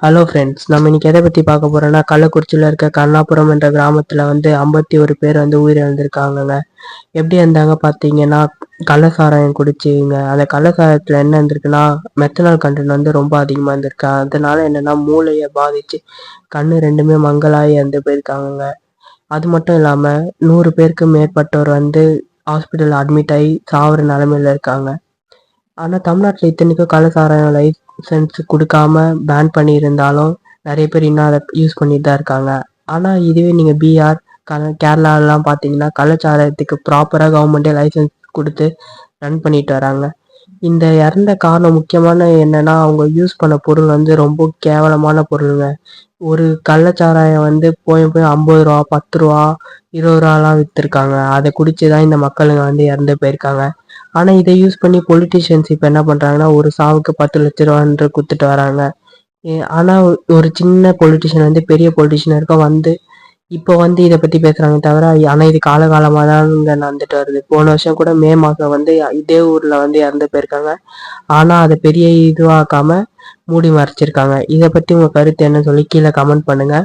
Hello friends, நம்ம இன்னைக்கு எதை பற்றி பார்க்க போகிறோம்னா, கள்ளக்குறிச்சியில் இருக்க கருணாபுரம் என்ற கிராமத்தில் வந்து 51 பேர் வந்து உயிரிழந்திருக்காங்கங்க. எப்படி இருந்தாங்க பார்த்தீங்கன்னா, கள்ளசாராயம் குடிச்சிங்க. அந்த கள்ளசாராயத்தில் என்ன இருந்திருக்குன்னா, மெத்தனால் கண்டென்ட் வந்து ரொம்ப அதிகமாக இருந்திருக்கு. அதனால என்னென்னா மூளையை பாதித்து கண்ணு ரெண்டுமே மங்கலாகி இறந்து போயிருக்காங்கங்க. அது மட்டும் இல்லாமல் 100 பேருக்கு மேற்பட்டோர் வந்து ஹாஸ்பிட்டலில் அட்மிட் ஆகி சாகிற நிலமையில இருக்காங்க. ஆனா தமிழ்நாட்டுல இத்தனைக்கும் கள்ளச்சாராயம் லைசென்ஸ் குடுக்காம பேன் பண்ணியிருந்தாலும், நெறைய பேர் இன்னும் அத யூஸ் பண்ணிட்டு தான் இருக்காங்க. ஆனா இதுவே நீங்க பீகார், கேரளாலாம் பார்த்தீங்கன்னா, கள்ளச்சாராயத்துக்கு ப்ராப்பரா கவர்மெண்ட்டே லைசென்ஸ் குடுத்து ரன் பண்ணிட்டு வராங்க. இந்த இறந்த காரணம் முக்கியமான என்னன்னா, அவங்க யூஸ் பண்ண பொருள் வந்து ரொம்ப கேவலமான பொருளுங்க. ஒரு கள்ளச்சாராயம் வந்து போய் போய் ரூ. 50, ரூ. 10, ரூ. 20லாம் வித்திருக்காங்க. அத குடிச்சு தான் இந்த மக்களுங்க வந்து இறந்து போயிருக்காங்க. ஆனா இதை யூஸ் பண்ணி பொலிட்டீஷியன்ஸ் இப்ப என்ன பண்றாங்கன்னா, ஒரு சாவுக்கு 10 லட்ச ரூபா என்று குடுத்துட்டு வராங்க. ஆனா ஒரு சின்ன பொலிட்டீஷியன் வந்து பெரிய பொலிட்டீஷியன் இருக்க வந்து இப்போ வந்து இதை பத்தி பேசுறாங்க தவிர, ஆனா இது காலகாலமா தான் இங்க நடந்துட்டு வருது. போன வருஷம் கூட மே மாசம் வந்து இதே ஊர்ல வந்து இறந்து போயிருக்காங்க. ஆனா அதை பெரிய இதுவாக்காம மூடி மறைச்சிருக்காங்க. இதை பத்தி உங்க கருத்து என்ன சொல்லி கீழே கமெண்ட் பண்ணுங்க.